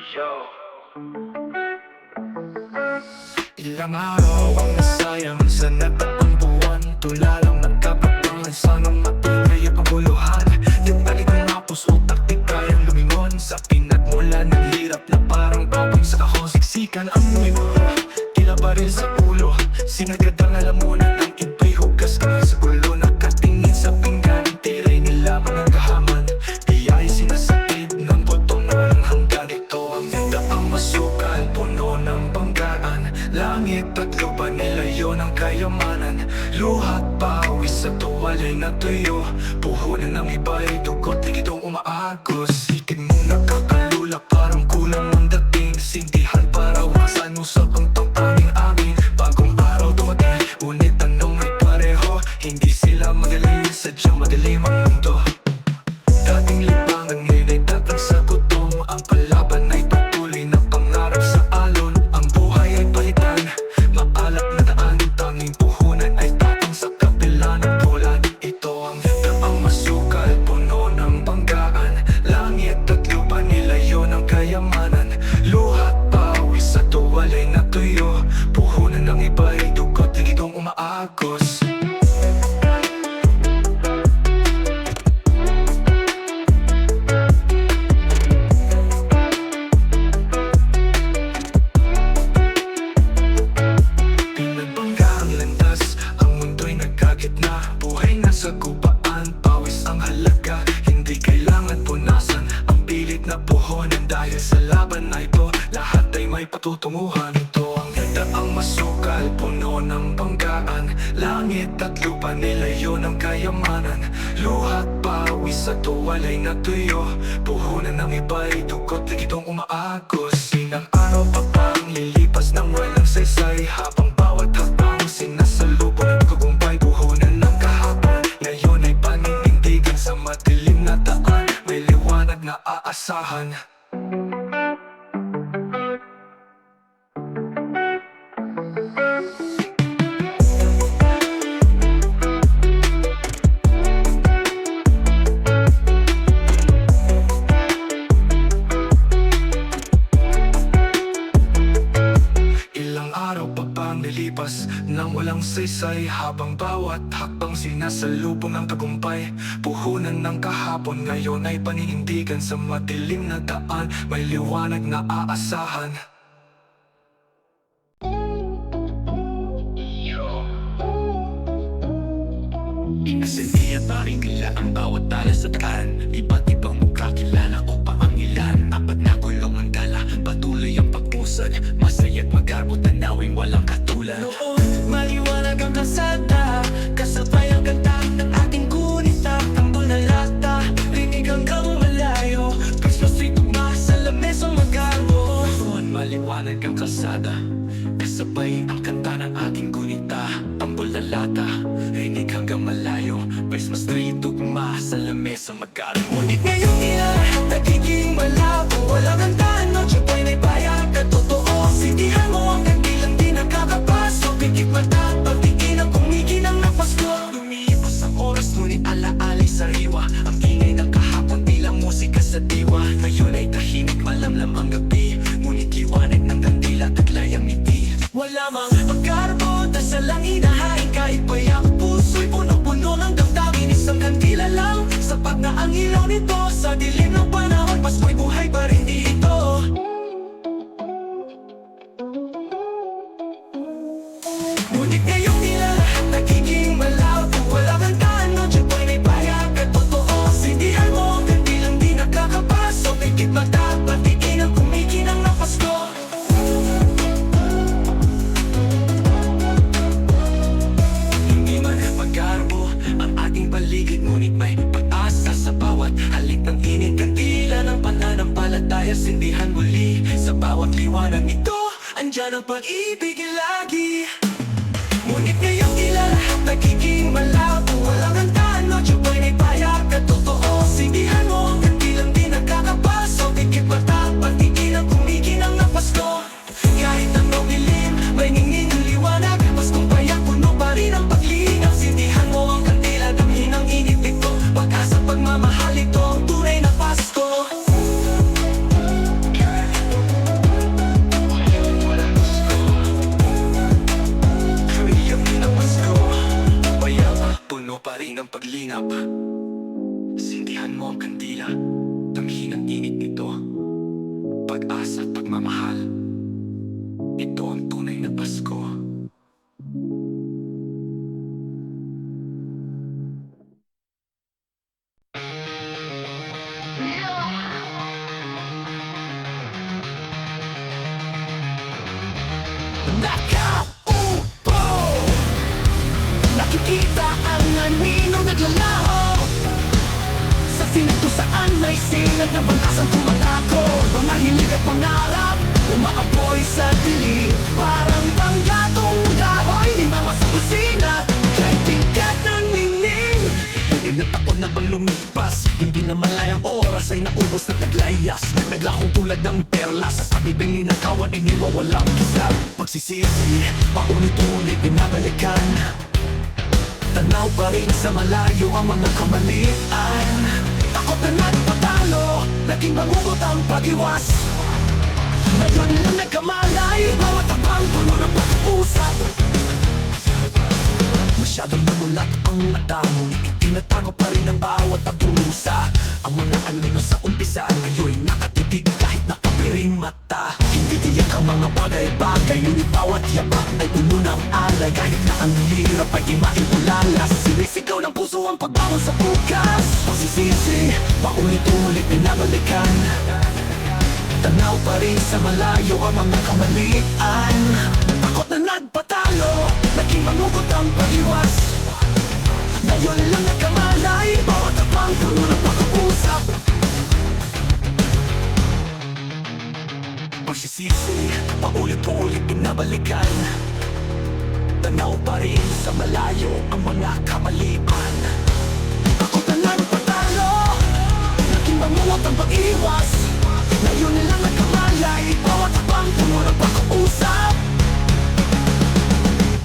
Ilang araw ang nasayang sa nagtaong buwan. Tulalang nagkakapangan, sanang matuloy ang paguluhan. Di balik ang mga puso, taktik kayang lumingon. Sa pinagmula ng hirap na parang babang sa kahon. Siksikan ang mundo, tila baril sa ulo. Sinagad ang lalamunan ng iba'y hugas kamay sa gulo. Nakatingin sa pinggan, tiray nila mga kahaman. Di ay sinasakit ng butong na walang hanggan. Ito ang ganda, ang masukal, puno ng banggaan. Langit at lupa, nilayo ng kayamanan. Luhat pawis sa tuwalay na tuyo. Puhunan ng iba'y dugot, ligitong umaagos. Itig mo nakakalula, parang kulang ang dating. Sintihan para waksan, usap ang tangtanging amin. Bagong araw dumating, ngunit tanong ay pareho. Hindi sila magaling, sadyang madilim ang mundo. Dating libangan, ngayon ay datang sa gutom. Ang palaban ay patuloy na pangarap sa alon. Ang buhay ay palitan, maalat na daan. Tanging puhunan ay tapang sa kapila ng bulan. Ito ang daang masukal, puno ng banggaan. Langit at lupa, nilayo ng kayamanan. Luhat pawis sa tuwalay na tuyo. Puhunan ng iba ay dugot, ligitong umaagos. Sa gubaan, pawis ang halaga. Hindi kailangan punasan ang pilit na puhunan. Dahil sa laban na ito, lahat ay may patutunguhan. Ito ang daang masukal, puno ng banggaan. Langit at lupa, nilayo ng kayamanan. Luhat pawis sa tuwalay na tuyo. Puhunan ng iba'y dugot, ligitong umaagos. Inang araw pa pang lilipas ng walang saysay. Habang bawat hakbang sinasalubong ng tagumpay. Puhunan ng kahapon, ngayon ay paninindigan. Sa madilim na daan, may liwanag na aasahan. Ilang araw pa bang nilipas nang walang saysay. Habang bawat hakbang sinasalubong ng tagumpay. Puhunan ng kahapon, ngayon ay paninindigan. Sa madilim na daan, may liwanag na aasahan. Inasindi at maring nila ang bawat tala sa daan. Iba't ibang mukha kilala o paangilan. Apat na kulong ang dala, patuloy ang pagpusad. Masaya't magarbo, tanawing walang katulad. Noon, maliwanag ang kalsada. Kasabay ang ganda ng ating gunita. Tambol na lata, rinig hanggang malayo. Christmas tree tugma sa lamesang magarbo. Noon, maliwanag ang kalsada. Kasabay ang kanta ng ating gunita. Tambol na lata, rinig hanggang malayo. Christmas tree tugma sa lamesa magarbo. Ngunit ngayon nila, nagiging malabo. Walang handaan, no tiyapay na'y bayag at totoo. Sindihan mo ang kandilang di nakakapasok. Pikit mata, pagtingin ang kumikinang ng Pasko. Lumipas ang oras, ngunit alaalay sariwa. Ang ingay ng kahapon bilang musika sa diwa. Ngayon ay tahimik, malamlam ang gabi. Ngunit liwanag ng kandila, taglay ang ngiti. Wala mang pagkarbo, dasal lang inahain. Kahit payak puso'y puno-puno ng damdamin. Isang kandila lang, sapat na ang ilaw nito. Sa dilim ng panahon, Pasko'y buhay pa rin dito. Ngunit ngayon nila, nagiging malabo. Walang handaan, no tiyapay na'y bayag at totoo. Sindihan mo ang kandilang di nakakapasok. Pikit mata, patingin ang kumikinang ng Pasko. Hindi man magarbo ang ating paligid, ngunit may pag-asa sa bawat halik ng init. Kandila ng pananampalataya, sindihan muli. Sa bawat liwanag ito, andyan ang pag-ibig lagi. Ngunit ngayong ilan, nagiging malabo. Walang handaan, no tiyapay na'y bayag at totoo. Sindihan mo ang kandilang di nakakapasok. Pikit mata, patingin ang kumikinang ng Pasko. Kahit anong dilim, may ningning ng liwanag. Paskong payak, puno pa rin ang paglinaw. Sindihan mo ang kandila, damhin ang init nito. Pag-asa, pagmamahal, ito ang tunay na Pasko. mo ang kandila, tanghin ang init nito. Pag-asa at pagmamahal, ito ang tunay na Pasko. Nakaupo, nakikita ang anino naglalaho sa silid kung saan may sinag na bangkasang tumatako. Mga hilig at pangarap, umaapoy sa dilim. Parang banggatong dahoy, di mga sa kusina, kahit tingkat ng ningning. Ilang taon na bang lumipas, hindi na malayang oras ay naubos na naglayas. Naglakong tulad ng perlas, sa sabibing ninakawan ay niwawalang kisap. Pagsisisi, paulit-ulit binabalikan, tanaw pa rin sa malayo ang mga kamalian. Takot na nagpatalo, naging mangugot ang pag-iwas. Ngayon lang nagkamalay, bawat abang puno ng pag-uusap. Masyadong namulat ang mata mo, itinatago pa rin ang bawat pagdurusa. Ang mga anino sa umpisa ngayon nakatitig kahit nakapiring mata. Hindi tiyak ang mga bagay-bagay, ngunit bawat yapak ay puno ng alay. Kahit na ang hirap ay di maitulalas, sinisigaw ng puso ang pagbangon sa bukas. Pagsisisi, paulit-ulit binabalikan, Tanaw pa rin sa malayo ang mga kamalian. takot na nagpatalo, naging mangugot ang pag-iwas. Ngayon lang nagkamalay, bawat abang puno ng pag-uusap. Pagsisisi, paulit-ulit binabalikan, tanaw pa rin sa malayo ang mga kamalian. Takot na nagpatalo, naging mangugot ang pag-iwas. Ngayon lang nagkamalay, bawat abang puno ng pag-uusap.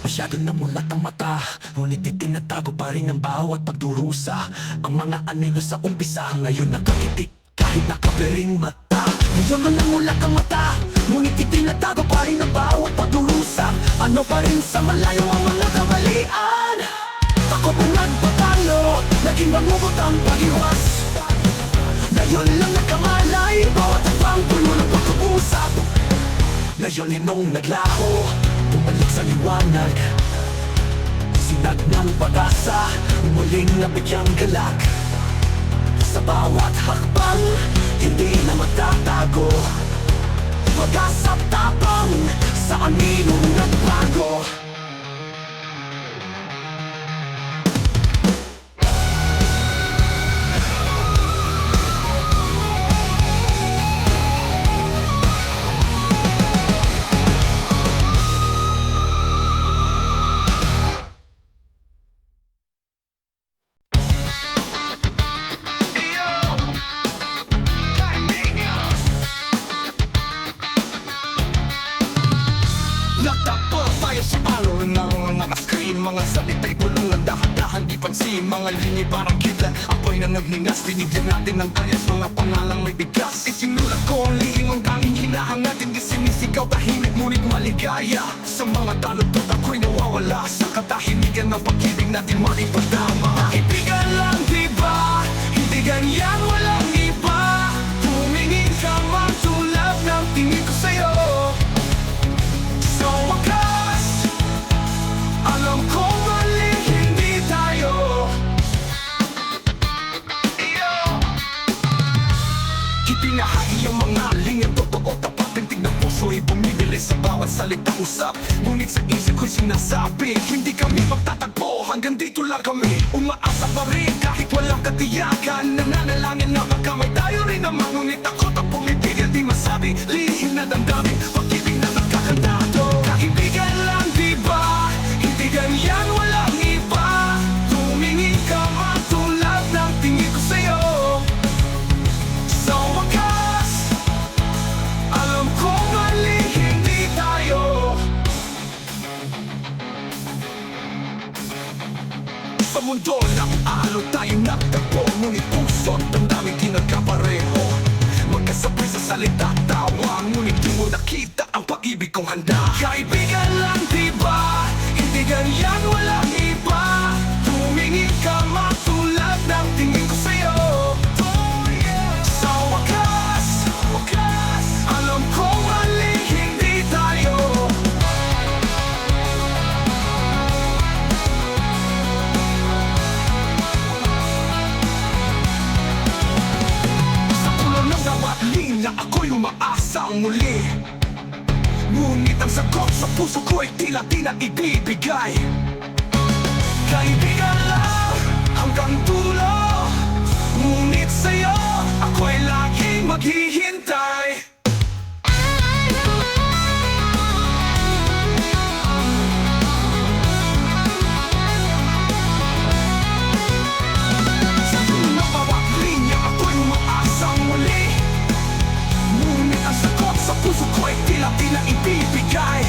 Masyadong namulat ang mata, ngunit itinatago pa rin ang bawat pagdurusa. Ang mga anino sa umpisa ngayon nakatitik kahit nakapiring mata. Ngayon lang namulat ang mata, ngunit itinatago pa rin ang bawat pagdurusa. Ano pa rin sa malayo ang mga kamalian. Takot na nagpatalo, naging mangugot ang pag-iwas. Ngayon lang nagkamalay, bawat abang puno ng pag-uusap. Ngayon ninong naglaho, bumalik sa liwanag, sinag ng pag-asa, muling nabigyang galak. Sa bawat hakbang, hindi na magtatago. Pag-asap tapang, sa aninong nagbago. Nagtapo tayo sa palo ng mga screen, mga salita'y bulong ng dahan-dahan di pansin. Mga linya parang kita, apoy na nagningas, binigyan natin ng bias, mga pangalang may bigas. Isinulat ko ang lihim, ang tanging hinahangad, hindi sinisigaw, tahimik ngunit maligaya. Sa mga talot ako'y nawawala, sa katahimikan ng pag-ibig natin malipadama. Kaibigan lang diba, hindi ganyan walang iba. Tumingin ka matulad ng tingin ko sa'yo. Sa wakas, alam kong mali hindi tayo. Itinahagi ang mga linyang totoo, tapat tintig ng puso'y bumibili sa bawat salitang usap. Ngunit sa isip ko'y sinasabi, hindi kami magtatagpo, hanggang dito lang kami. Umaasa pa rin kahit walang katiyakan, nananalangin na baka may tayo rin naman. Ngunit takot ang pumitigil, di masabi, lihim na damdamin, pag-ibig na nagkakantado. Kaibigan lang diba, hindi ganyan walang iba. Tumingin ka matulad ng tingin ko sa'yo. Sa wakas, alam kong mali hindi tayo. Sa mundo ng alot tayo nagtagpo, ngunit puso at damdamin di nagkapareho. Magkasabay sa salita at tawa, ngunit di mo nakita ang pag-ibig kong handa. Kaibigan lang diba, hindi ganyan walang iba. Tumingin ka matulad ng tingin ko sa'yo. ang muli. Ngunit ang sagot sa puso ko'y tila di na ibibigay. Kaibigan lang hanggang dulo, ngunit sa'yo ako'y laging maghihintay. Sa bawat linya ako'y umaasang muli, ngunit ang sagot sa puso ko'y tila di na ibibigay.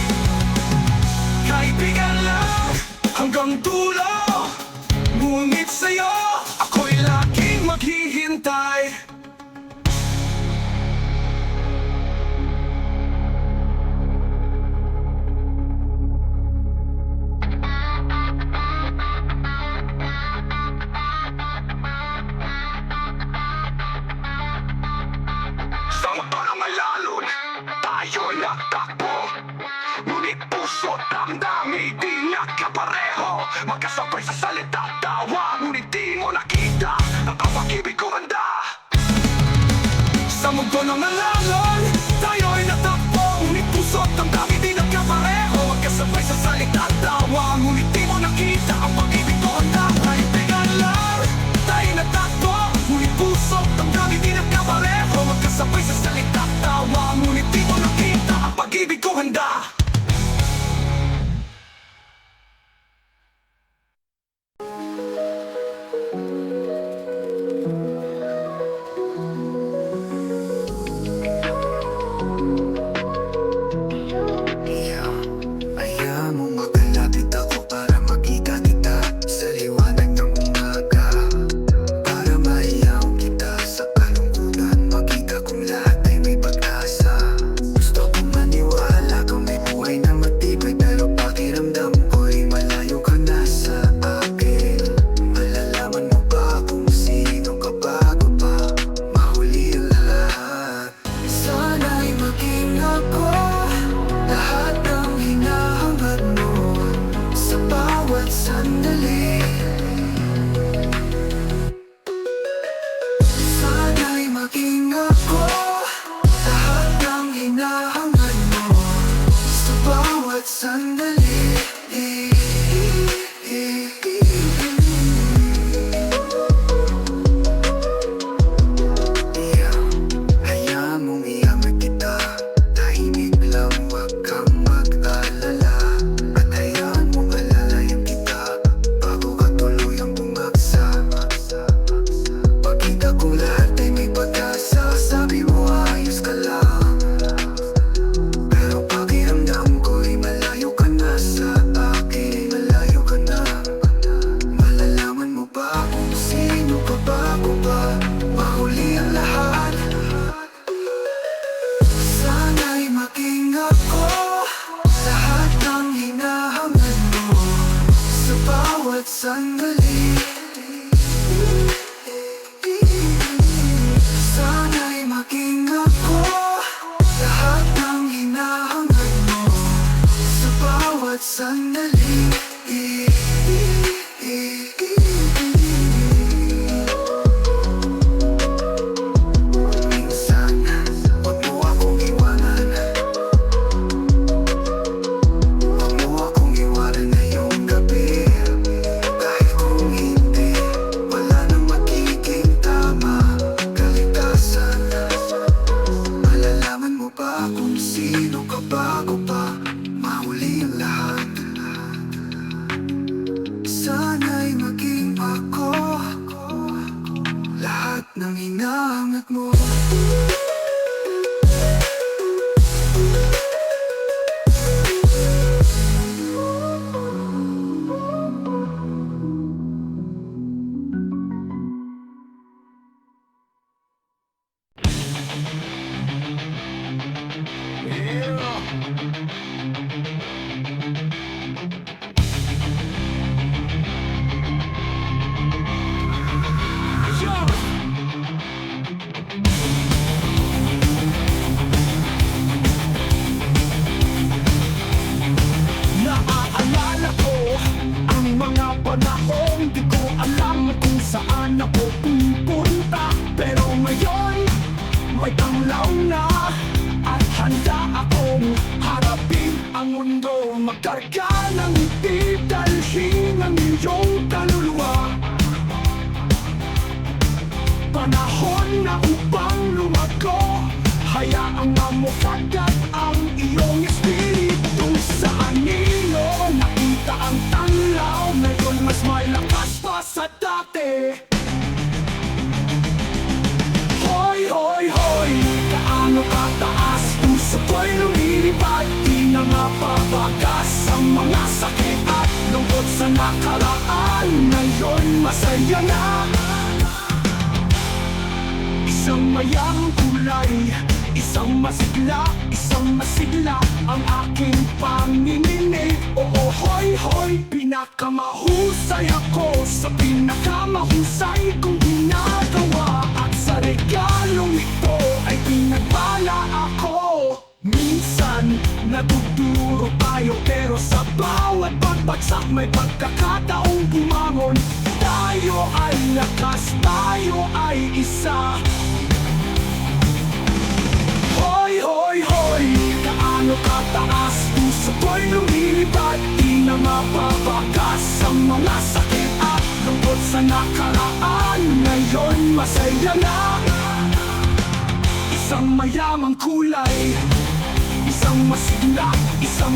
Kaibigan lang hanggang dulo, ngunit sa'yo ako'y laging maghihintay. Sa mapangalalon, tayo'y nagtakbo, ngunit puso't damdamin di nagkapareho. Magkasabay sa salita at tawa, ngunit di mo nakita ang pag-ibig ko handa. Sa mundo ng alalon, tayo'y natakbo, ngunit puso't damdamin di nagkapareho. Magkasabay sa salita at tawa, ngunit di mo nakita ang pag-ibig ko handa. Kaibigan lang, tayo'y natakbo, ngunit puso't damdamin di nagkapareho. Magkasabay sa salita at tawa, ngunit di mo nakita ang pag-ibig ko handa. Ayaw mo makalapit ako para makita kita sa liwanag ng umaga, para maiyaw kita sa kalungkutan, makita kong lahat ay may pag-asa. Gusto kong maniwala kung may buhay na matibay, pero pakiramdam ko'y malayo ka na sa akin. Malalaman mo ba kung sino ka bago pa mahuli ang lahat? Sana'y maging ako, lahat ng hinahangad mo sa bawat sandali. Sana'y maging ako, lahat ng hinahangad mo sa bawat sandali. Hayaan mong iamag kita, tahimik lang, wag kang mag-alala. At hayaan mong alalayan kita bago ka tuluyang bumagsak. Pagkita kong lahat ay may pag-asa, sabi mo ayos ka lang, pero pakiramdam ko'y malayo ka na sa akin. Malayo ka na. Malalaman mo ba kung sino ka bago ba mahuli ang lahat? Sana'y maging ako, lahat ng hinahangad mo sa bawat sandali. Sana'y maging ako, lahat ng hinahangad mo sa bawat sandali. Minsan, wag mo akong iwanan, wag mo akong iwanan ngayong gabi. Kahit kung hindi, wala nang magiging tama, kaligtasan. Malalaman mo ba kung sino ka bago pa mahuli ang lahat? Sana'y maging ako, lahat ng hinahangat mo. Naaalala ko ang mga panahon, di ko alam kung saan ako pupunta. Pero ngayon, may tanglaw na at Magkarga ng itip, dalhin ang iyong kaluluwa. Panahon na upang lumago, hayaang mamukagat ang iyong espiritu. Sa anino, nakita ang tanglaw, ngayon mas may lakas pa sa dati. Hoy, hoy, hoy, kaano kataas, puso ko'y lumilipad. Di na mapapagas ang mga sakit at lungkot sa nakaraan. Ngayon masaya na. Isang mayang kulay, isang masigla, isang masigla ang aking pangingini. Oo, hoy, hoy, pinakamahusay ako sa pinakamahusay kong ginagawa. At sa regalong ito ay pinagbala ako. Minsan, nagduduro tayo pero sa bawat pagbagsak may pagkakataong bumangon. Tayo ay lakas, tayo ay isa. Hoy, hoy, hoy, kaano kataas, puso ko'y lumilipad. Di na mapapagas ang mga sakit at lungkot sa nakaraan. Ngayon masaya na. Isang mayamang kulay, isang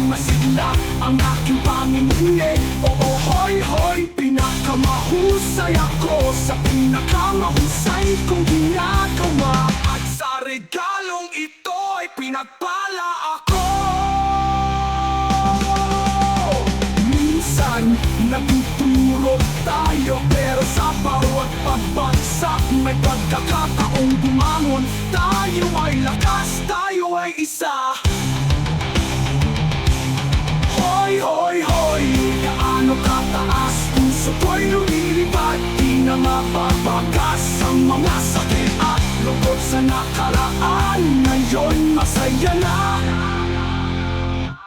masigla ang aking pangingini. Oo, hoy, hoy, pinakamahusay ako sa pinakamahusay kong ginagawa. At sa regalong ito ay pinagpala ako. Minsan, nagtuturo tayo pero sa bawat pagbagsak may pagkakataong bumangon. Tayo ay lakas, tayo ay isa. Hoy, hoy, hoy, kaano kataas, puso ko'y lumilipad. Di na mapapagas ang mga sakit at lungkot sa nakaraan. Ngayon masaya na.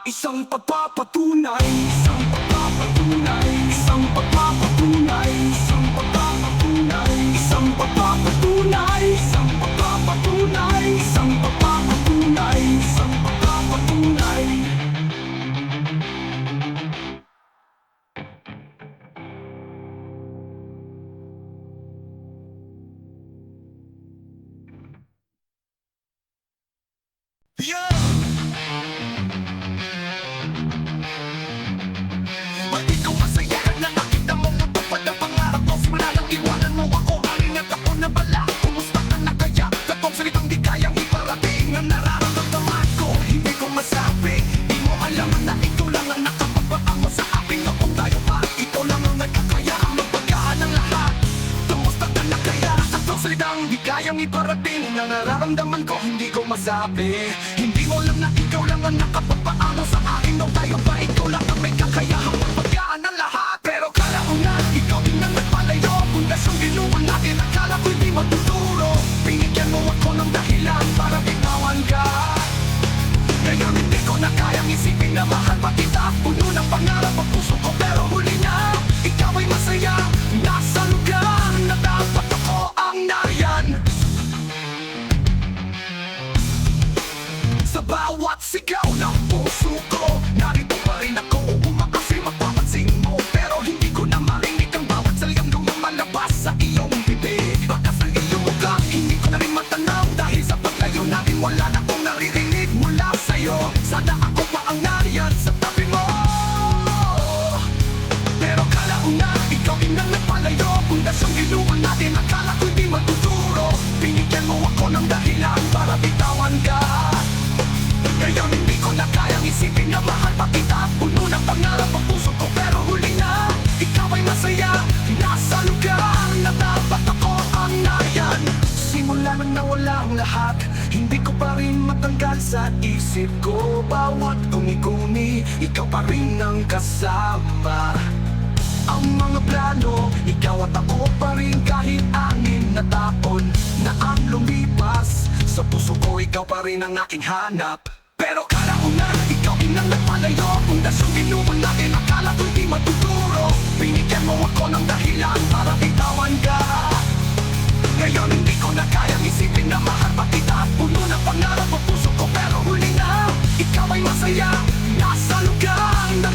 Isang pagpapatunay, isang pagpapatunay, isang pagpapatunay, isang pagpapatunay, isang pagpapatunay, isang pagpapatunay, isang pagpapatunay, isang pagpapatunay. Yeah! Ba't ikaw masaya ka na nakita mo matupad ang pangarap ko? Simula lang iwanan mo ako, haringat ako na bala. Kumusta ka na kaya? Katong salitang di kayang iparating ang nararamdaman ko. Hindi ko masabi, di mo alam na ikaw lang ang nakapagpaango sa aking ako. Tayo pa, ikaw lang ang nagkakaya ang magpagaan ng lahat. Kumusta ka na kaya? Katong salitang di kayang iparating ang nararamdaman ko. Hindi ko masabi, hindi mo alam na ikaw lang ang nakapagpaango sa aking ako. Tayo pa, ikaw lang ang may kakayahang magpagaan ng lahat. Pero kala ko na ikaw din ang nagpalayo. Pundasyong ginuwan natin, akala ko'y di matuturo. Binigyan mo ako ng dahilan para bitawan ka. Ngayon hindi ko na kayang isipin na mahal pa kita. Puno ng pangarap ang puso ko pero huli na ikaw ay masaya. Nasa lugar na dapat ako ang nariyan. Sa bawat sigaw ng puso ko, narito pa rin ako. Umakasi mapapansin mo, pero hindi ko na marinig ang bawat salitang lumalabas sa iyong bibig. Bakas ng iyong mukha, hindi ko na rin matanaw. Dahil sa paglayo natin, wala na akong naririnig mula sa'yo. Sana ako pa ang nariyan sa tabi mo. Pero kala ko na ikaw din ang nagpalayo. Pundasyong ginuwan natin, akala ko'y di matuturo. Binigyan mo ako ng dahilan para bitawan ka. Ngayon hindi ko na kayang isipin na mahal pa kita. Puno ng pangarap ang puso ko pero huli na ikaw ay masaya. Nasa lugar na dapat ako ang nariyan. Simula nang nawala ang lahat, hindi ko pa rin matanggal sa isip ko. Bawat guni-guni, ikaw pa rin ang kasama. Ang mga plano, ikaw at ako pa rin. Kahit angin na taon na ang lumipas, sa puso ko ikaw pa rin ang aking hanap. Pero kala ko na ikaw din ang nagpalayo. Pundasyong ginuwan natin, akala ko'y di matuturo. Binigyan mo ako ng dahilan para bitawan ka. Ngayon hindi ko na kayang isipin na mahal pa kita. Puno ng pangarap ang puso ko pero huli na ikaw ay masaya. Nasa lugar na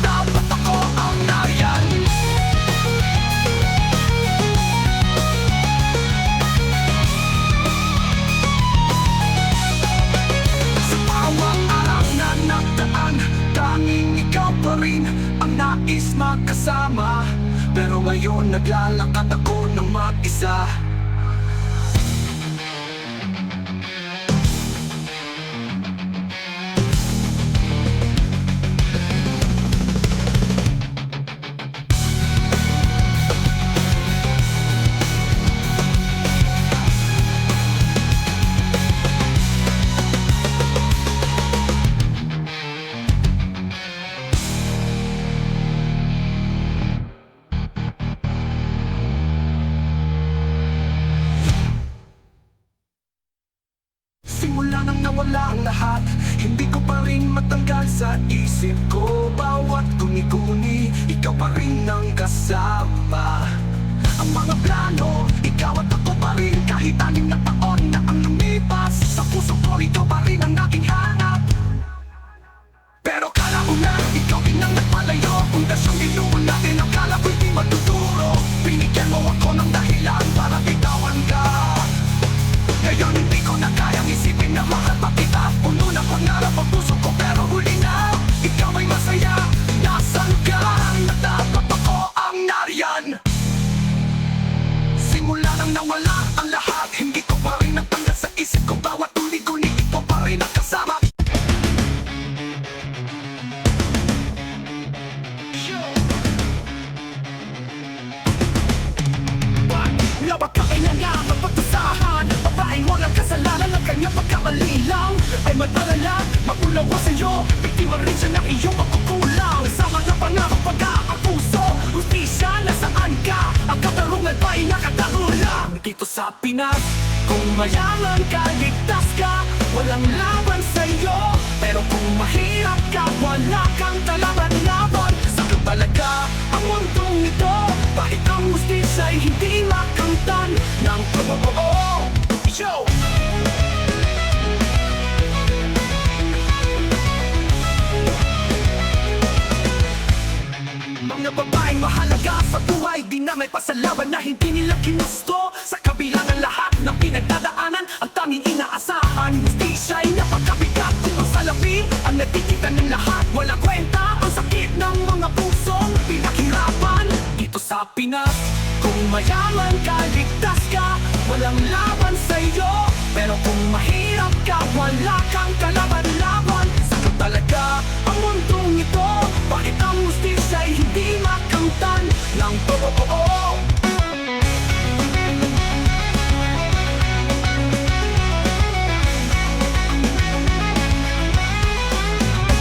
ngayon naglalakad ako ng mag-isa. Simula nang nawala ang lahat, hindi ko pa rin matanggal sa isip ko. Bawat guni-guni, ikaw pa rin ang kasama. Ang mga plano, ikaw at ako pa rin. Kahit 6 na taon na ang lumipas, sa puso ko ikaw pa rin ang aking hanap. Pero kala ko na, ikaw din ang nagpalayo. Pundasyong inuun natin, ang kala ko'y di matuturo. Binigyan mo ako ng dahilan para bitawan ka. Ngayon hindi ko na kayang isipin na mahal pa kita. Puno ng pangarap ang puso ko pero huli na. Ikaw ay masaya, nasan ka? Natapat ako ang nariyan. Simula nang nawala ang lahat, hindi ko pa rin natanggal sa isip ko. Bawat uli-guni, ikaw pa rin ang kasama. Labag ka kailangan mapagtusahan. Babaeng walang kasalanan, ang kanyang pagkamali lang ay madalala, magulawa sa'yo. Biktima rin siya ng iyong pagkukulang. Sa mga pangako pag-aapuso, hustisya, nasaan ka? Ang katarungan ba'y nakatagulang? Dito sa Pinas, kung mayaman ka, ligtas ka, walang laban sa'yo. Pero kung mahirap ka, wala kang kalaban-laban. Sa kabalaga, ang mundong ito, bakit ang hustisya ay hindi makamtan ng pagbabago? Yo! Mga babaeng mahalaga sa buhay, di na may pasalaban na hindi nila ginusto. Sa kabila ng lahat ng pinagdadaanan, ang tanging inaasahan, hustisya ay napakabigat. Kung ang salapi ang natikitan ng lahat, wala kwenta ang sakit ng mga pusong pinaghirapan. Dito sa Pinas, kung mayaman ka, ligtas ka, walang laban sa'yo. Pero kung mahirap ka, wala kang kalaban-laban. Sakit talaga ang mundong ito, bakit ang hustisya ay hindi makamtan ng totoo?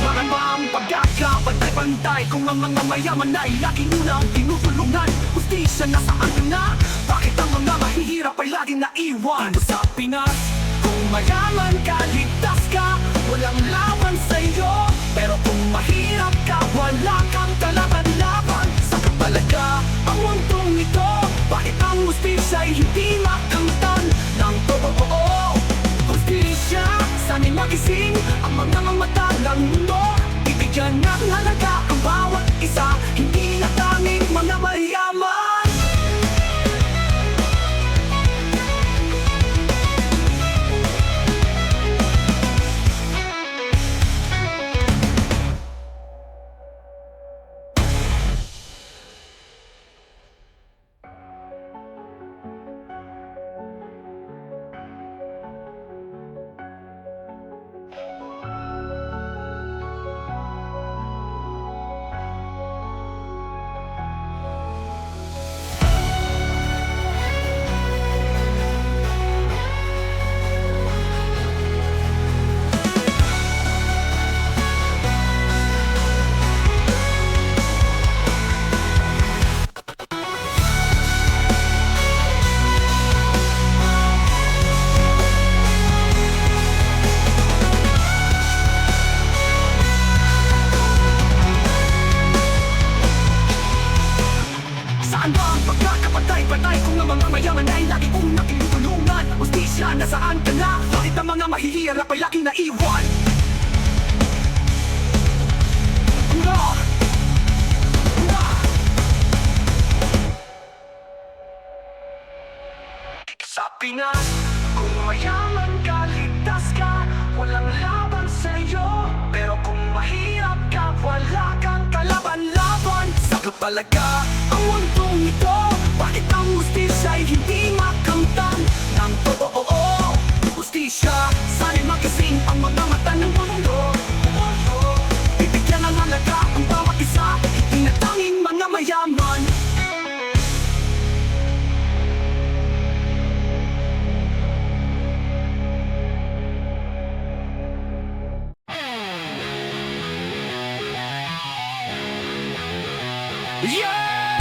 Marama ang pagkakapantay-pantay, kung ang mga mayaman ay laging unang tinutulungan. Hustisya nasaan ka na? Bakit ang mga mahihirap ay laging naiwan? Dito sa Pinas, kung mayaman ka, ligtas ka, walang laban sa'yo. Pero kung mahirap ka, wala kang kalaban-laban. Sa kabalaga, ang mundong ito, bakit ang hustisya ay hindi makamtan ng totoo? Hustisya, sana'y magising ang mga matalang mundo. Bibigyan ng halaga ang bawat isa, hindi na tanging mga mayaman. Nasaan ka na? Bakit ang mga mahihirap ay laging naiwan? Sa Pinas, kung mayaman ka, ligtas ka, walang laban sa'yo. Pero kung mahirap ka, wala kang kalaban-laban. Sa kapalaga, ang mundong ito, ka, sana'y makasing ang mga mata ng mundo. Bibigyan ng halaga ang bawat isa, tinatanging mga mayaman. Yeah!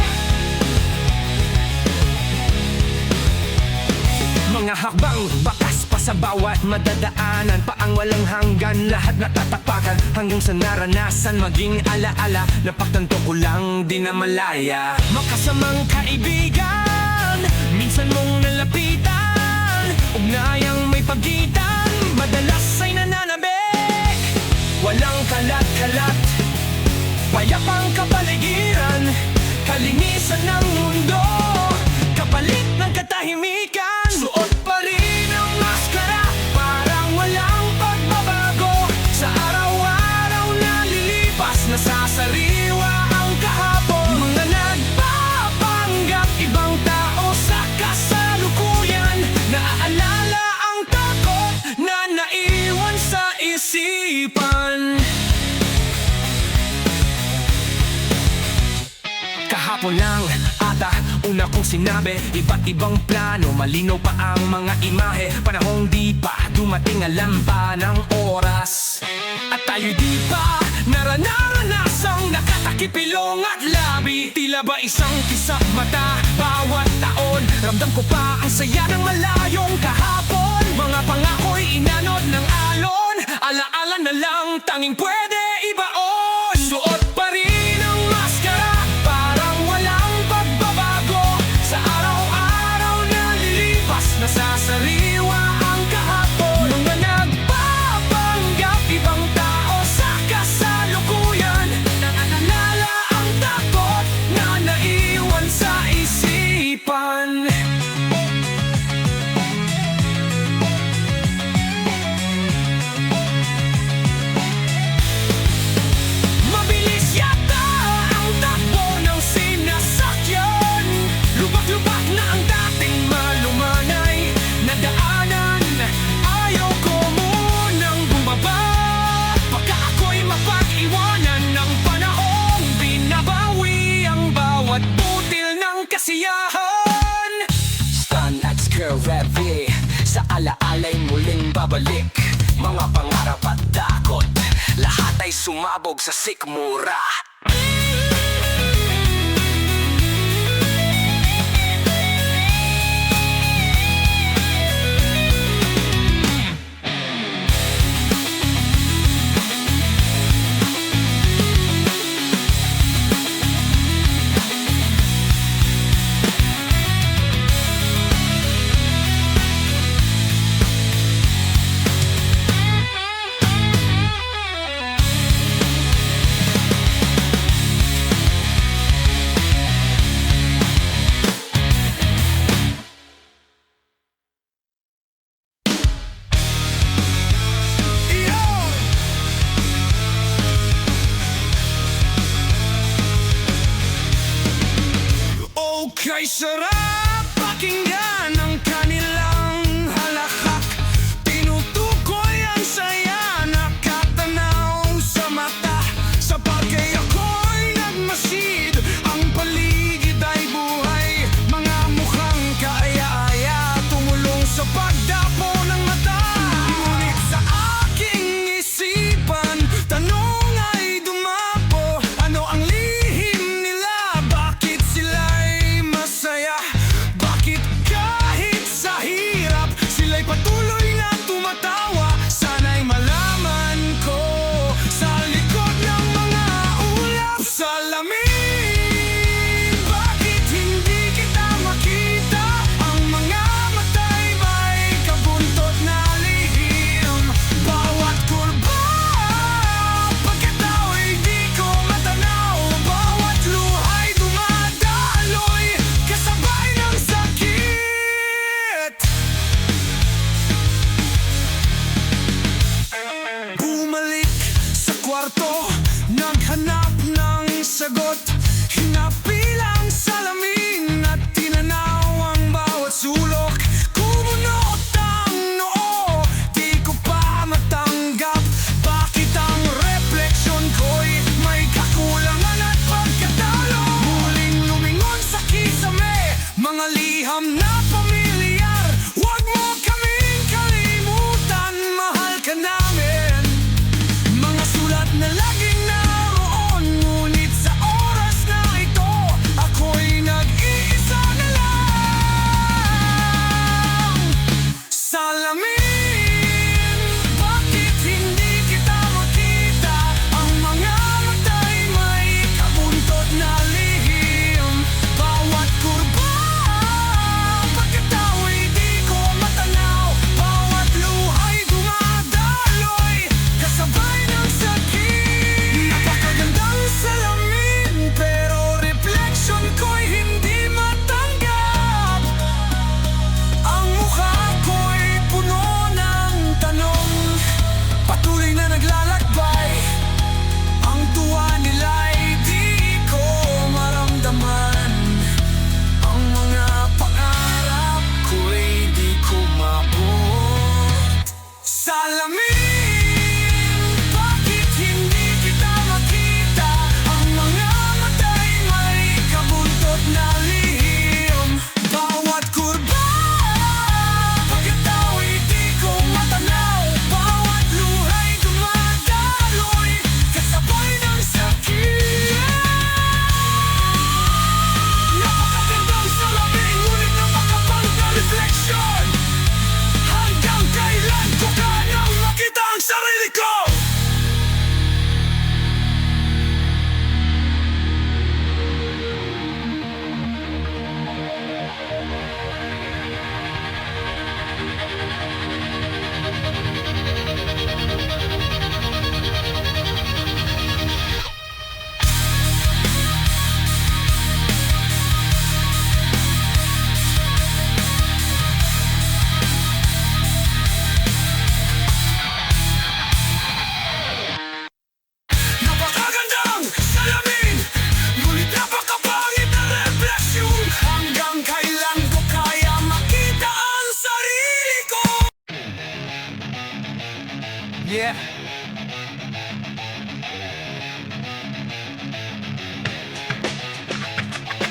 Mga hakbang, bakas pa sa bawat madadaanan, paang walang hanggan, lahat natatapakan hanggang sa naranasan, maging alaala, napagtanto ko lang di na malaya. Makasamang kaibigan, minsan mong nalapitan, ugnayang may pagitan, madalas ay nananabik. Walang kalat-kalat, payapang kapaligiran, kalinisan ng mundo, kapalit ng katahimikan. Suot pa rin ang maskara, parang walang pagbabago. Sa araw-araw na lilipas, nasasariwa ang kahapon. Mga nagpapanggap, ibang tao sa kasalukuyan, naaalala ang takot na naiwan sa isipan. Kahapon lang ata una kong sinabi, iba't ibang plano, malinaw pa ang mga imahe. Panahong di pa dumating, alam pa ng oras, at tayo di pa naranasang nakatakip ilong at labi. Tila ba isang kisap mata bawat taon, ramdam ko pa ang saya ng malayong kahapon. Mga pangako'y inanod ng alon, alaala na lang tanging pwede ibaon. Suot pa rin ang maskara, parang walang pagbabago. Sa araw-araw na lilipas, nasasariwa ang kahapon. Mga nagpapanggap, ibang tao sa kasalukuyan, naaalala ang takot na naiwan sa isipan. Mabilis yata ang takbo ng sinasakyan, lubak-lubak na ang dating malumanay na daanan. Ayaw ko munang bumaba, baka ako'y mapag-iwanan ng panahong binabawi ang bawat butil ng kasiyahan. Stan at Scurvy, sa alaala'y muling babalik. Mga pangarap at takot, lahat ay sumabog sa sikmura. Okay, sarap pakinggan ang kanilang halakhak. Tinutukoy ang saya, nakatanaw sa mata. Sa bagay ako'y nagmasid, ang paligid ay buhay. Mga mukhang kaaya-aya, tumulong sa pagdapo ng mata. Ngunit sa aking isipan, tanong ay dumapo, ano ang lihim nila? Bakit sila'y masaya? Bakit kahit sa hirap, sila'y patuloy na tumatawa? Sana'y malaman ko sa likod ng mga ulap salamin. Bakit hindi kita makita? Ang mga mata'y may kabuntot na lihim. Bawat kurba, pagkatao'y di ko matanaw. Bawat luha'y dumadaloy, kasabay ng sakit. Bumalik sa kwarto, naghanap ng sagot. Hinapilang salamin at tinanaw ang bawat sulok. Kumunot ang noo, di Yeah.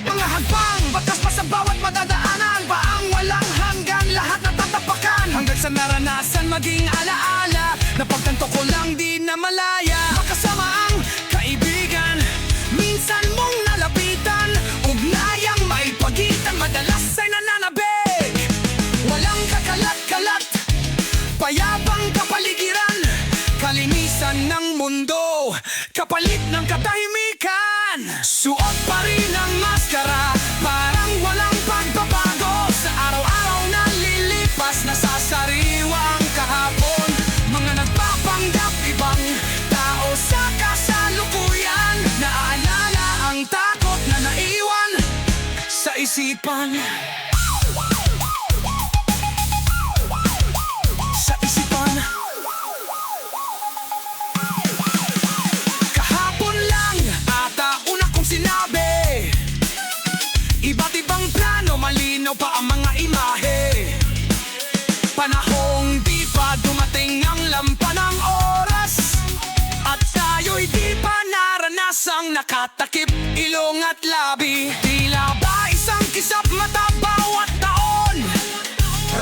Mga hagbang, batas pa sa bawat madadaanan, paang walang hanggan, lahat natatapakan. Hanggang sa naranasan maging alaala, napagtanto ko lang di na malaya. Makasama ang kaibigan, minsan mong nalapitan, ugnayang maipagitan, madalas ay nananabig. Walang kakalat-kalat, payapang kapaligiran, kalinisan ng mundo, kapalit ng katahimikan. Suot pa rin ang maskara, parang walang pagbabago. Sa araw-araw na lilipas, nasasariwang kahapon. Mga nagpapanggap ibang tao sa kasalukuyan, naaalala ang takot na naiwan sa isipan. Sa isipan. Kahapon lang ata una kong sinabi, iba't ibang plano, malinaw pa ang mga imahe. Panahong di pa dumating ang lampa ng oras, at tayo'y di pa naranasang nakatakip ilong at labi. Tila ba isang kisap mata bawat taon,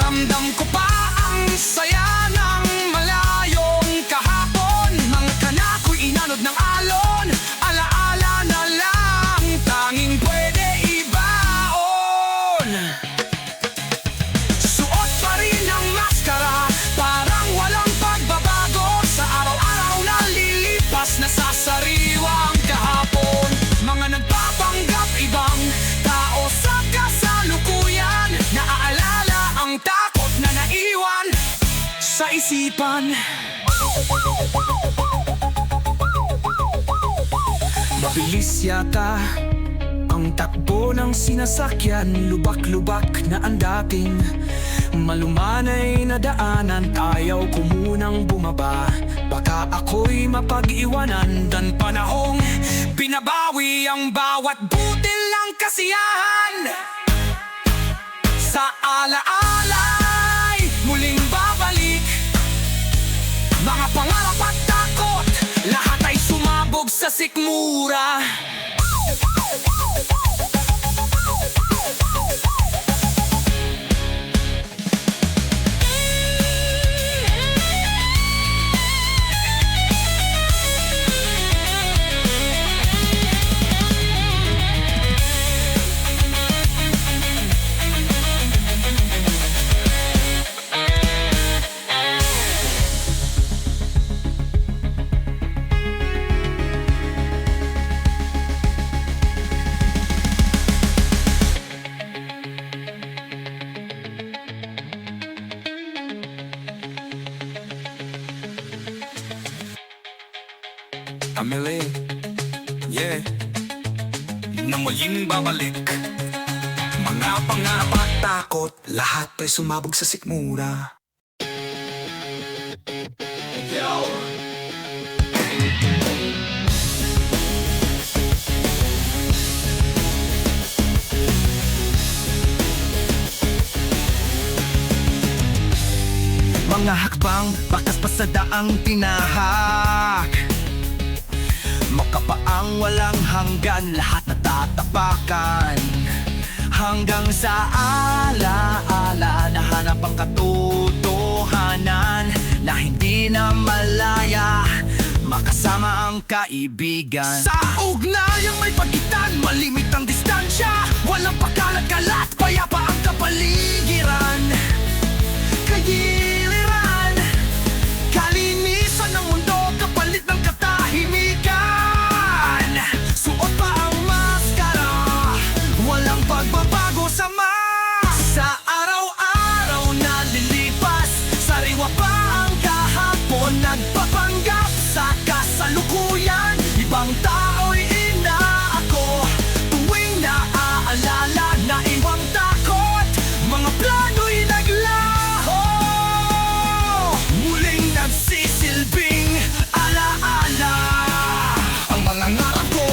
ramdam ko pa ang saya ng malayong kahapon. Mga kanako'y inanod ng alon, alaala na lang, tanging pwede ibaon. Suot pa rin ang maskara, parang walang pagbabago. Sa araw-araw na lilipas, nasasariwang kahapon. Mga nagpapanggap ibang tao sa kasalukuyan, naaalala ang takot na naiwan sa isipan. Mabilis yata ang takbo ng sinasakyan, lubak-lubak na ang dating malumanay na daanan. Ayaw ko munang bumaba, baka ako'y mapag-iwanan. Dan panahong binabawi ang bawat butil ng kasiyahan. Sa alaala'y muling babalik, mga pangarap at takot, lahat ay sumabog sa sikmura. Amelie, yeah, na muling babalik. Mga pangarap at takot, lahat ay sumabog sa sikmura. Mga hakbang, bakas pa sa daang tinahak, makapaang walang hanggan, lahat natatapakan. Hanggang sa alaala, nahanap ang katotohanan na hindi na malaya, makasama ang kaibigan. Sa ugnayang may pagitan, malimit ang distansya, walang pakalat-kalat, payapa ang kapaligiran. Kagiliran, kalinisan ng mundo, kapalit ng katahimikan. Suot pa ang maskara, walang pagbabago sa sa araw-araw na lilipas, sariwa pa ang kahapon, nagpapanggap sa kasalukuyan. Ibang tao'y inaako, tuwing naaalala na iwang takot, mga plano'y naglaho, muling nagsisilbing alaala ang mga ngarap ko.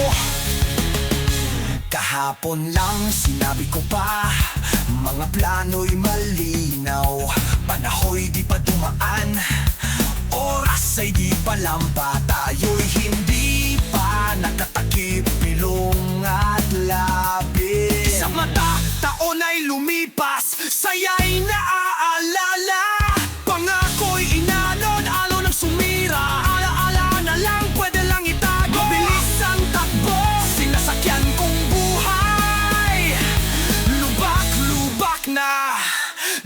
Kahapon lang sinabi ko pa, mga plano'y malinaw, panahoy di pa dumaan, oras alam pa tayo'y hindi pa nakatakip ilong at labi. Sa mata, taon ay lumipas, saya'y naaalala. Pangako'y inalon, alon ang sumira. Alaala na lang, pwede lang itago. Mabilis ang takbo, sinasakyan kong buhay. Lubak-lubak na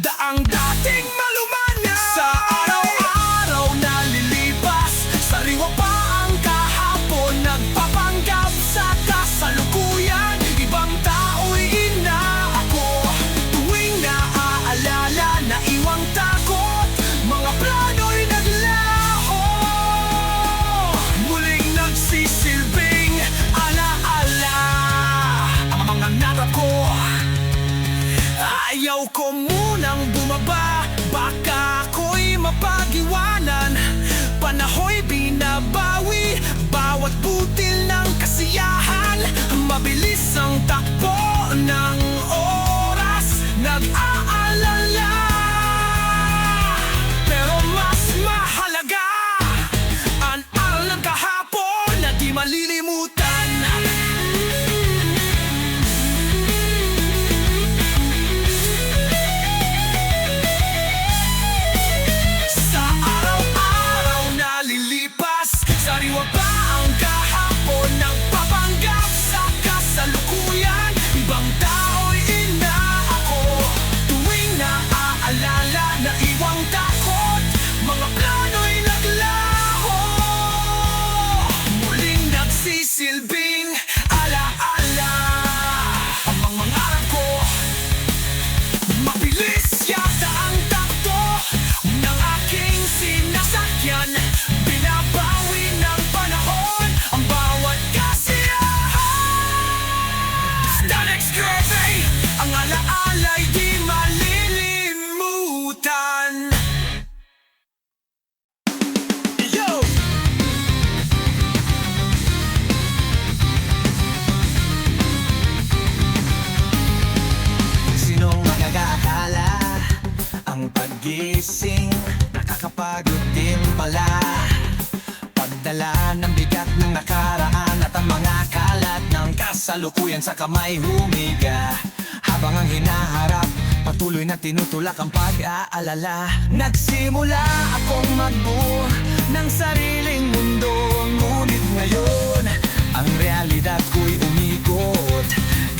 daang dating malumana. Sa araw-araw na lilipas, sariwa pa ang kahapon. Nagpapanggap sa kasalukuyan, ibang tao'y inaako. Tuwing naaalala, naiwang takot, mga plano'y naglaho. Muling nagsisilbing alaala ang mga narap ko. Ayaw ko munang bumaba, baka ako'y mapag-iwanan. Panaho'y binabawi, bawat butil ng kasiyahan. Mabilis ang takbo ng oras, nag-aalala. Pero mas mahalaga ang aral ng kahapon na di malilimutan. Sa araw-araw na lilipas, sariwa pa ang kahapon. Nagpapanggap sa kasalukuyan, ibang tao'y inaako. Tuwing naaalala, naiwang takot, mga plano'y naglaho. Muling nagsisilbing alaala ang mga mangarap ko. Mabilis yata ang takbo ng aking sinasakyan. Binabawi ng panahon ang bawat kasiyahan. Stanex Curvy, ang alaala'y di malilimutan. Yo! Sinong magkakaakala ang paggising nakakapagod din pala. Pagdala ng bigat ng nakaraan at ang mga kalat ng kasalukuyan sa kamay humiga. Habang ang hinaharap, patuloy na tinutulak ang pag-aalala. Nagsimula akong magbuo ng sariling mundo, ngunit ngayon ang realidad ko'y umikot.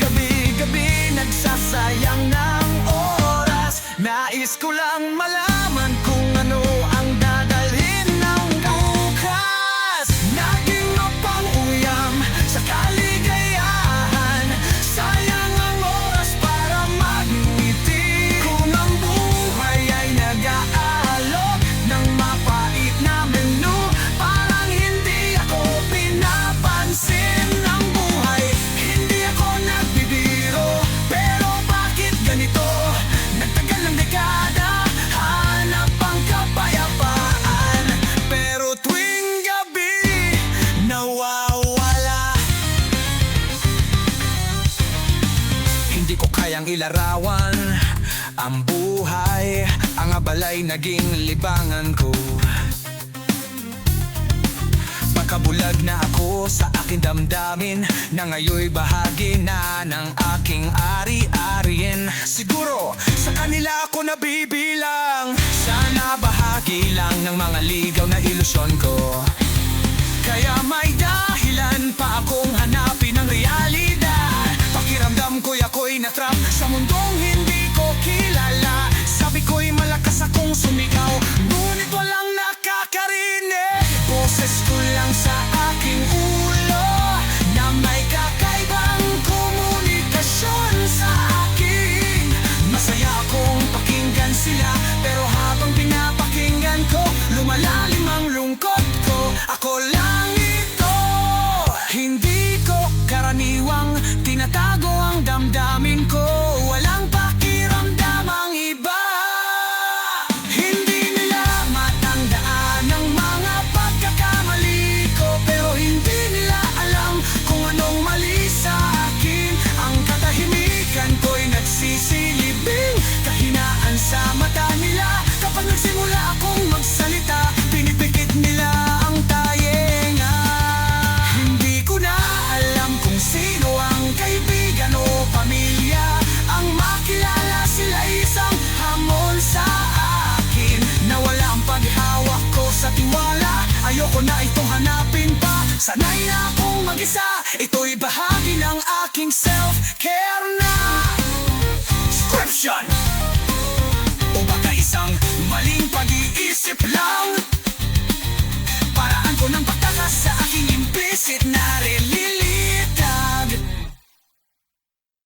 Gabi-gabi nagsasayang ng oras. Nais ko lang malaman kung ano ang dadalhin ng bukas. Naging mapang-uyam sa kaligayahan. Sayang ang oras para magngiti. Kung ang buhay ay nag-aalok ng mapait na menu, parang hindi ako pinapansin ng buhay. Hindi ako nagbibiro, pero bakit ganito? Nagtagal ng dekada, hanap ang kapayapaan. Pero tuwing gabi, nawawala. Hindi ko kayang ilarawan ang buhay, ang abalay naging libangan ko. Pagkabulag na ako sa aking damdamin, na ngayoy bahagi na ng aking ari-ariin. Siguro sa kanila ako nabibilang, sana bahagi lang ng mga ligaw na ilusyon ko. Kaya may dahilan pa akong hanapin ang realidad. Pakiramdam ko'y ako'y natrap sa mundong hindi ko kilala. Sabi ko'y malakas akong sumigaw, ngunit walang nakakarinig. Boses ko lang sa aking ulo na may kakaibang komunikasyon sa akin. Masaya akong pakinggan sila, pero habang pinapakinggan ko, lumalalim ang lungkot ko. Ako lang ito, hindi ko karaniwang tinatago ang damdamin ko. Walang pakiramdam ang iba. Hindi nila matandaan ang mga pagkakamali ko, Sanay na akong mag-isa, ito'y bahagi ng aking self-care na. Description o baka isang maling pag-iisip lang. Paraan ko ng pagtakas sa aking implicit na